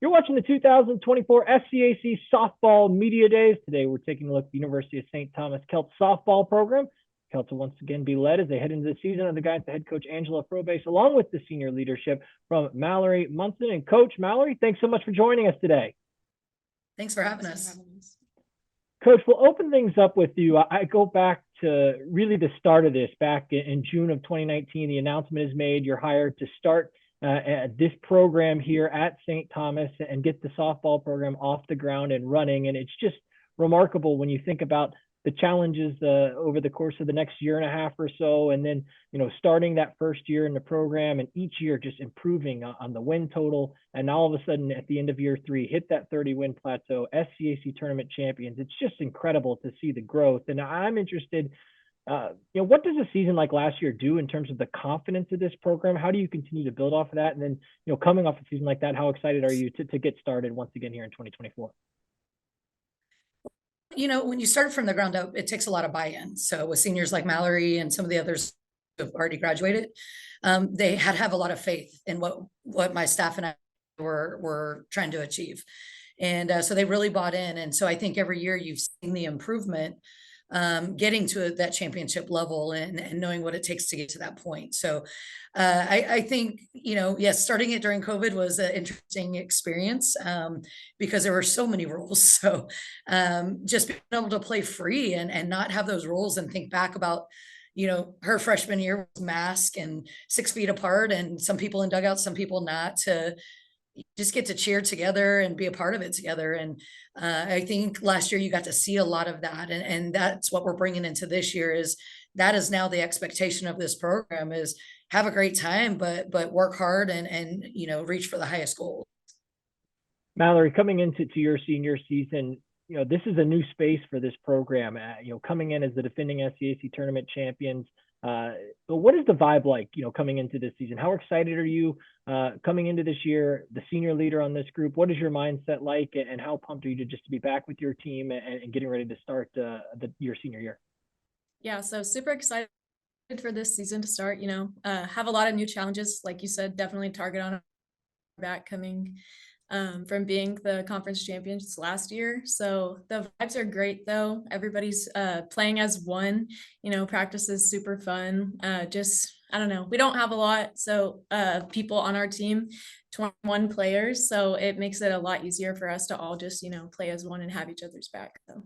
You're watching the 2024 SCAC Softball Media Days. Today, we're taking a look at the University of St. Thomas Celts softball program. Celts will once again be led as they head into the season under the guidance of head coach Angela Froboese, along with the senior leadership from Mallarie Munson. And Coach Mallarie, thanks so much for joining us today. Thanks for having us. Coach, we'll open things up with you. I go back to really the start of this, back in June of 2019. The announcement is made. You're hired to start this program here at St. Thomas and get the softball program off the ground and running. And it's just remarkable when you think about the challenges over the course of the next year and a half or so. And then, starting that first year in the program and each year just improving on the win total. And all of a sudden at the end of year 3, hit that 30-win plateau, SCAC tournament champions. It's just incredible to see the growth. And I'm interested, what does a season like last year do in terms of the confidence of this program? How do you continue to build off of that? And then, coming off a season like that, how excited are you to get started once again here in 2024? When you start from the ground up, it takes a lot of buy-in. So with seniors like Mallarie and some of the others who have already graduated, they had to have a lot of faith in what my staff and I were trying to achieve. And so they really bought in. And so I think every year you've seen the improvement, getting to that championship level and knowing what it takes to get to that point. So I think, yes, starting it during COVID was an interesting experience because there were so many rules. So just being able to play free and not have those rules and think back about, her freshman year was mask and 6 feet apart and some people in dugouts, some people not, to just get to cheer together and be a part of it together. And I think last year you got to see a lot of that. And that's what we're bringing into this year is that is now the expectation of this program is have a great time, but work hard and reach for the highest goal. Mallarie, coming into your senior season, this is a new space for this program, coming in as the defending SCAC tournament champions. But what is the vibe like, coming into this season? How excited are you coming into this year, the senior leader on this group? What is your mindset like, and how pumped are you to be back with your team and getting ready to start your senior year? Yeah, so super excited for this season to start, have a lot of new challenges. Like you said, definitely target on our back coming from being the conference champions last year. So the vibes are great though. Everybody's playing as one, practice is super fun. I don't know, we don't have a lot. So people on our team, 21 players. So it makes it a lot easier for us to all just, play as one and have each other's back. So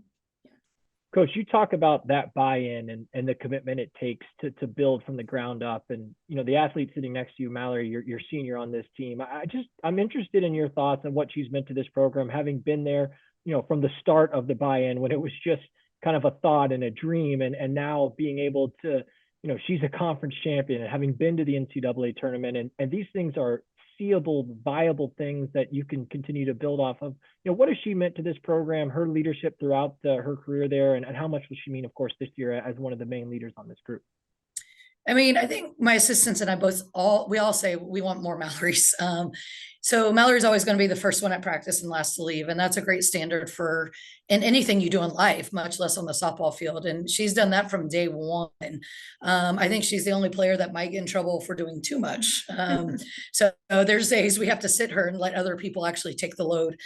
Coach, you talk about that buy-in and the commitment it takes to build from the ground up. And, the athlete sitting next to you, Mallarie, you're senior on this team. I'm interested in your thoughts on what she's meant to this program, having been there, from the start of the buy-in when it was just kind of a thought and a dream, and now being able to, she's a conference champion and having been to the NCAA tournament, and these things are seeable, viable things that you can continue to build off of. What has she meant to this program, her leadership throughout her career there, and how much will she mean, of course, this year as one of the main leaders on this group? I mean, I think my assistants and I we all say we want more Mallaries. So Mallarie's always going to be the first one at practice and last to leave. And that's a great standard in anything you do in life, much less on the softball field. And she's done that from day one. I think she's the only player that might get in trouble for doing too much. So there's days we have to sit her and let other people actually take the load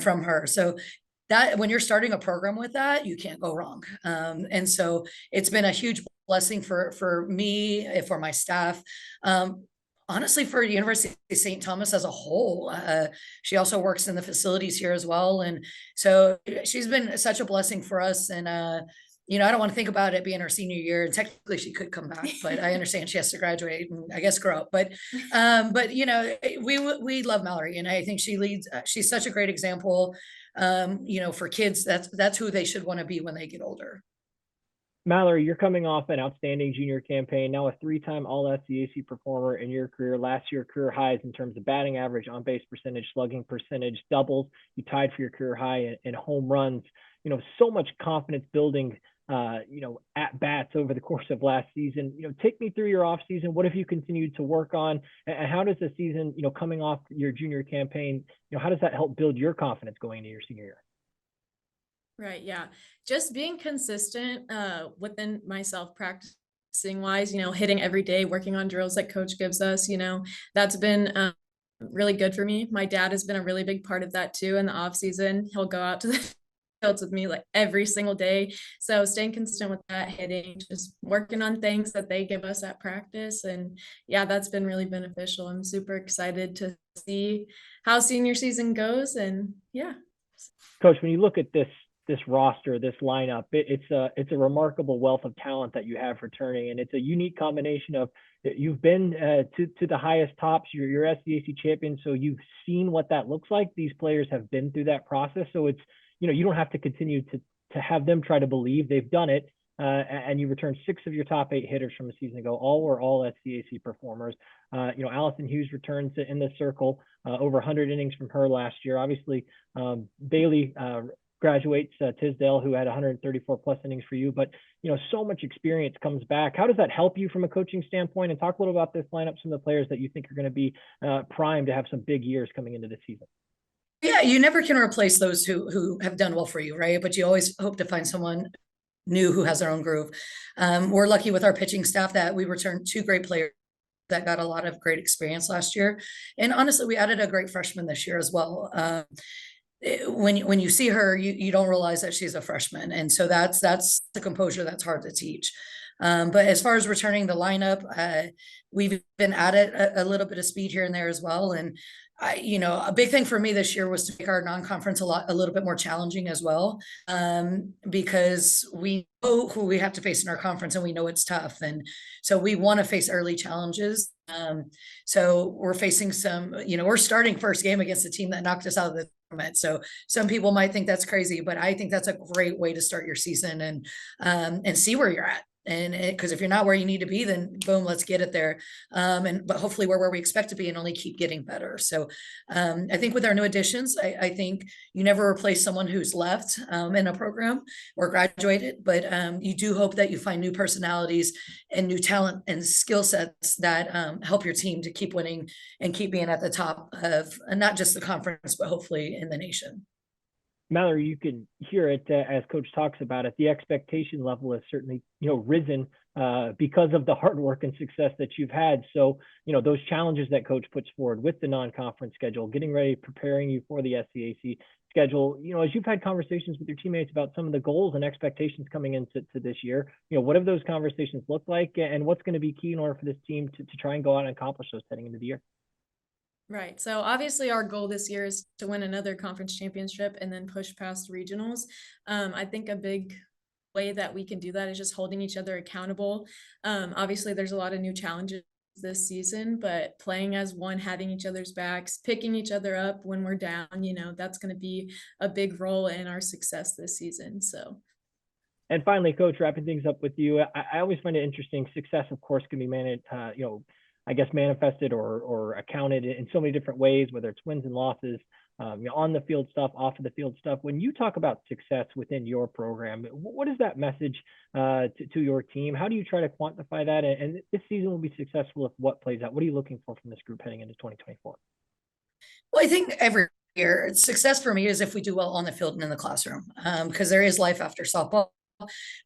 from her. So that when you're starting a program with that, you can't go wrong. And so it's been a huge blessing for me, for my staff, honestly, for University of St. Thomas as a whole. She also works in the facilities here as well. And so she's been such a blessing for us. And, I don't want to think about it being her senior year. And technically she could come back, but I understand she has to graduate and I guess grow up. But we love Mallarie, and I think she leads. She's such a great example, for kids. That's who they should want to be when they get older. Mallarie, you're coming off an outstanding junior campaign, now a 3-time All-SCAC performer in your career. Last year, career highs in terms of batting average, on-base percentage, slugging percentage, doubles. You tied for your career high in home runs. So much confidence building, at bats over the course of last season. Take me through your off season. What have you continued to work on? And how does the season, coming off your junior campaign, how does that help build your confidence going into your senior year? Right. Yeah. Just being consistent within myself practicing wise, hitting every day, working on drills that coach gives us, that's been really good for me. My dad has been a really big part of that too. In the off season, he'll go out to the fields with me like every single day. So staying consistent with that, hitting, just working on things that they give us at practice. And yeah, that's been really beneficial. I'm super excited to see how senior season goes. And yeah. Coach, when you look at this roster, this lineup, it's a remarkable wealth of talent that you have returning, and it's a unique combination of you've been to the highest tops. You're SCAC champion, so you've seen what that looks like. These players have been through that process, so it's you don't have to continue to have them try to believe they've done it. And you returned 6 of your top 8 hitters from a season ago. All were all SCAC performers. Allison Hughes returns in the circle, over 100 innings from her last year. Obviously, Bailey graduates, Tisdale, who had 134 plus innings for you. But so much experience comes back. How does that help you from a coaching standpoint? And talk a little about this lineup, some of the players that you think are going to be primed to have some big years coming into this season. Yeah, you never can replace those who have done well for you, right? But you always hope to find someone new who has their own groove. We're lucky with our pitching staff that we returned 2 great players that got a lot of great experience last year. And honestly, we added a great freshman this year as well. When you see her, you don't realize that she's a freshman. And so that's the composure that's hard to teach. But as far as returning the lineup, we've been at it a little bit of speed here and there as well. And a big thing for me this year was to make our non-conference a little bit more challenging as well, because we know who we have to face in our conference and we know it's tough. And so we want to face early challenges. So we're facing some, we're starting first game against a team that knocked us out of the tournament. So some people might think that's crazy, but I think that's a great way to start your season and see where you're at. And because if you're not where you need to be, then boom, let's get it there. But hopefully we're where we expect to be and only keep getting better. So I think with our new additions, I think you never replace someone who's left in a program or graduated, but you do hope that you find new personalities and new talent and skill sets that help your team to keep winning and keep being at the top of not just the conference, but hopefully in the nation. Mallarie, you can hear it as Coach talks about it. The expectation level has certainly, risen because of the hard work and success that you've had. So, those challenges that Coach puts forward with the non-conference schedule, getting ready, preparing you for the SCAC schedule, as you've had conversations with your teammates about some of the goals and expectations coming into this year, what have those conversations looked like, and what's going to be key in order for this team to try and go out and accomplish those heading into the year? Right. So obviously our goal this year is to win another conference championship and then push past regionals. I think a big way that we can do that is just holding each other accountable. Obviously there's a lot of new challenges this season, but playing as one, having each other's backs, picking each other up when we're down, that's going to be a big role in our success this season. So. And finally, Coach, wrapping things up with you, I always find it interesting. Success, of course, can be managed, manifested or accounted in so many different ways, whether it's wins and losses, on the field stuff, off of the field stuff. When you talk about success within your program, what is that message to your team? How do you try to quantify that? And this season will be successful if what plays out? What are you looking for from this group heading into 2024? Well, I think every year success for me is if we do well on the field and in the classroom, because there is life after softball.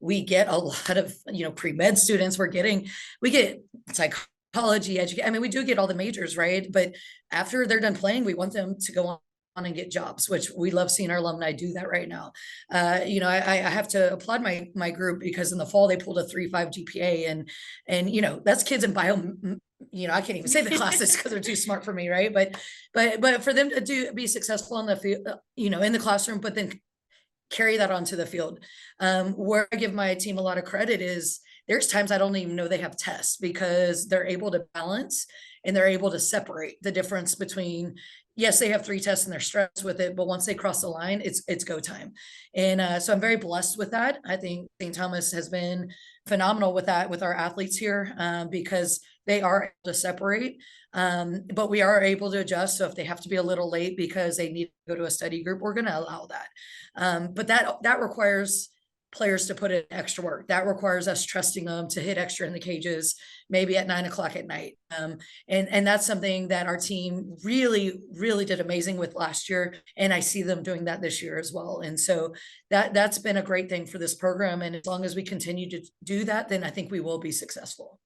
We get a lot of, pre-med students. We get psychology, education. I mean, we do get all the majors, right? But after they're done playing, we want them to go on and get jobs, which we love seeing our alumni do that right now. I have to applaud my group because in the fall they pulled a 3.5 GPA and that's kids in bio. I can't even say the classes because they're too smart for me, right? But for them to be successful in the field, in the classroom, but then carry that onto the field. Where I give my team a lot of credit is there's times I don't even know they have tests because they're able to balance and they're able to separate the difference between, yes, they have 3 tests and they're stressed with it, but once they cross the line, it's go time. And so I'm very blessed with that. I think St. Thomas has been phenomenal with that, with our athletes here, because they are able to separate, but we are able to adjust. So if they have to be a little late because they need to go to a study group, we're going to allow that. But that requires players to put in extra work. That requires us trusting them to hit extra in the cages, maybe at 9:00 at night. And that's something that our team really, really did amazing with last year. And I see them doing that this year as well. And so that's been a great thing for this program. And as long as we continue to do that, then I think we will be successful.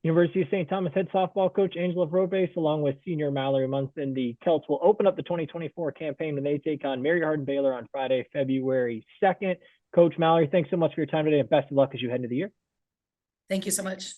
University of St. Thomas head softball coach Angela Froboese, along with senior Mallarie Munson, the Celts will open up the 2024 campaign when they take on Mary Hardin Baylor on Friday, February 2nd. Coach Mallarie, thanks so much for your time today, and best of luck as you head into the year. Thank you so much.